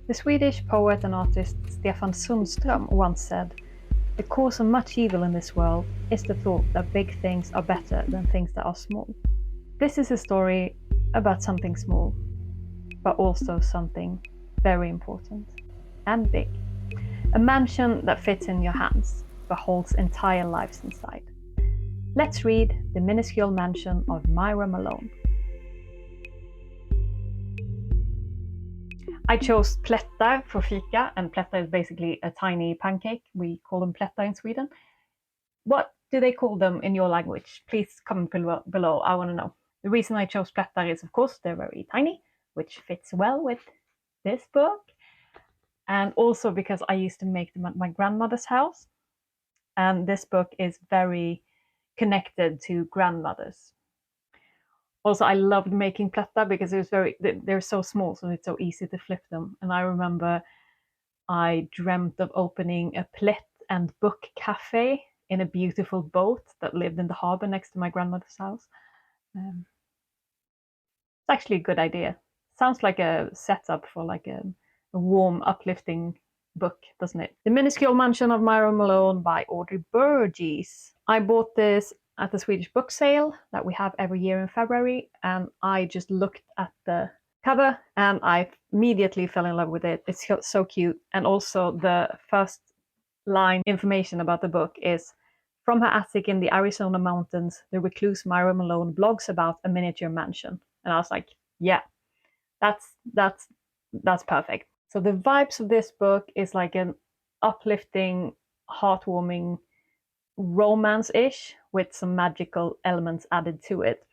The Swedish poet and artist Stefan Sundström once said, "The cause of much evil in this world is the thought that big things are better than things that are small." This is a story about something small, but also something very important and big. A mansion that fits in your hands, but holds entire lives inside. Let's read The Minuscule Mansion of Myra Malone. I chose plättar for Fika, and plättar is basically a tiny pancake. We call them plättar in Sweden. What do they call them in your language? Please comment below, I want to know. The reason I chose plättar is, of course, they're very tiny, which fits well with this book. And also because I used to make them at my grandmother's house. And this book is very connected to grandmothers. Also, I loved making plättar because they're so small, so it's so easy to flip them. And I remember I dreamt of opening a plätt and book cafe in a beautiful boat that lived in the harbor next to my grandmother's house. It's actually a good idea. Sounds like a setup for like a warm, uplifting book, doesn't it? The Minuscule Mansion of Myra Malone by Audrey Burges. I bought this at the Swedish book sale that we have every year in February, and I just looked at the cover and I immediately fell in love with it. It's so cute. And also the first line information about the book is, "From her attic in the Arizona mountains, the recluse Myra Malone blogs about a miniature mansion." And I was like, yeah, that's perfect. So the vibes of this book is like an uplifting, heartwarming romance-ish with some magical elements added to it.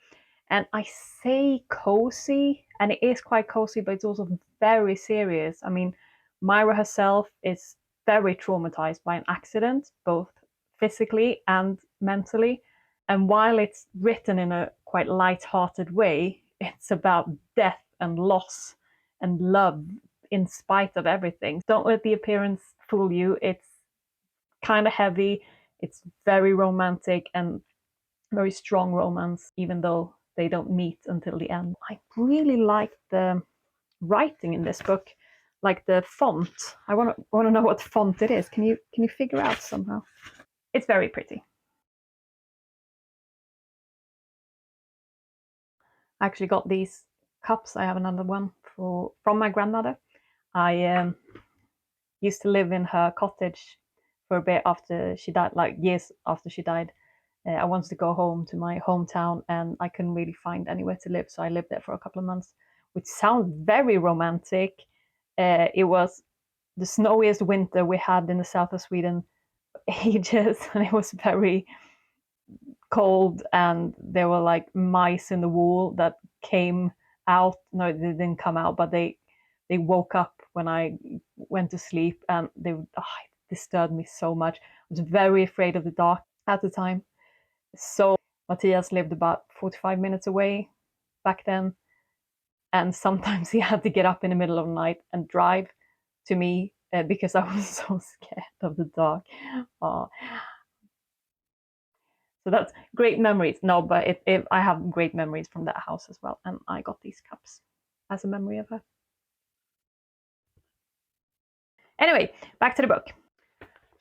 And I say cozy, and it is quite cozy, but it's also very serious. I mean, Myra herself is very traumatized by an accident, both physically and mentally. And while it's written in a quite light-hearted way, it's about death and loss and love in spite of everything. Don't let the appearance fool you. It's kind of heavy. It's very romantic and very strong romance, even though they don't meet until the end. I really like the writing in this book, like the font. I want to know what font it is. Can you figure out somehow? It's very pretty. I actually got these cups. I have another one from my grandmother. I used to live in her cottage for a bit after she died, like years after she died. I wanted to go home to my hometown and I couldn't really find anywhere to live, so I lived there for a couple of months, which sounds very romantic. It was the snowiest winter we had in the south of Sweden for ages, and it was very cold, and there were like mice in the wall that came out. No, they didn't come out, but they woke up when I went to sleep, and it disturbed me so much. I was very afraid of the dark at the time. So Matthias lived about 45 minutes away back then, and sometimes he had to get up in the middle of the night and drive to me because I was so scared of the dark. So that's great memories. No, but I have great memories from that house as well, and I got these cups as a memory of her. Anyway, back to the book.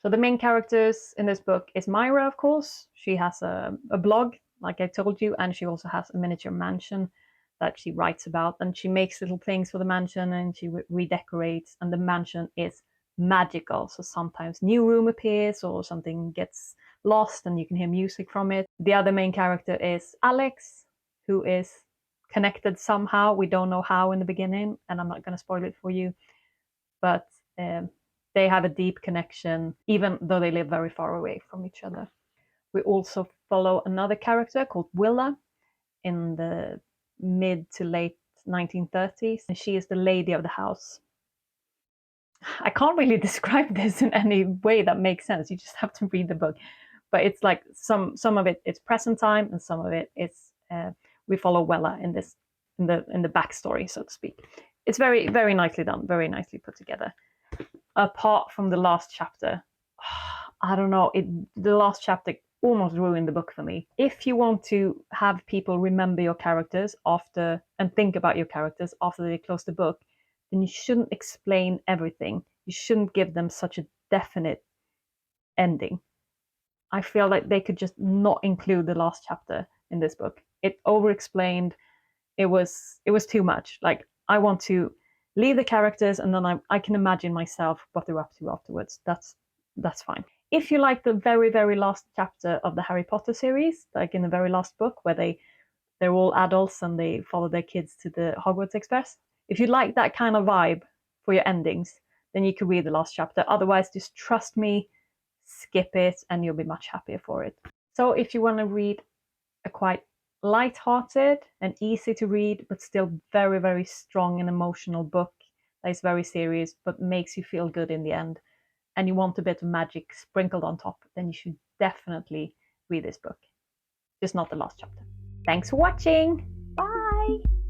So the main characters in this book is Myra, of course. She has a blog, like I told you, and she also has a miniature mansion that she writes about, and she makes little things for the mansion and she redecorates, and the mansion is magical. So sometimes new room appears or something gets lost and you can hear music from it. The other main character is Alex, who is connected somehow. We don't know how in the beginning, and I'm not going to spoil it for you, but they have a deep connection, even though they live very far away from each other. We also follow another character called Willa in the mid to late 1930s, and she is the lady of the house. I can't really describe this in any way that makes sense. You just have to read the book. But it's like some of it it's present time, and some of it it's we follow Willa in the backstory, so to speak. It's very, very nicely done, very nicely put together. Apart from the last chapter, I don't know, the last chapter almost ruined the book for me. If you want to have people remember your characters after and think about your characters after they close the book, then you shouldn't explain everything. You shouldn't give them such a definite ending. I feel like they could just not include the last chapter in this book. It over-explained. It was too much. Like, I want to leave the characters and then I can imagine myself what they're up to afterwards. That's fine. If you like the very, very last chapter of the Harry Potter series, like in the very last book where they're all adults and they follow their kids to the Hogwarts Express, if you like that kind of vibe for your endings, then you could read the last chapter. Otherwise, just trust me, skip it, and you'll be much happier for it. So if you want to read a quite light-hearted and easy to read, but still very, very strong and emotional book that is very serious, but makes you feel good in the end, and you want a bit of magic sprinkled on top, then you should definitely read this book. Just not the last chapter. Thanks for watching. Bye!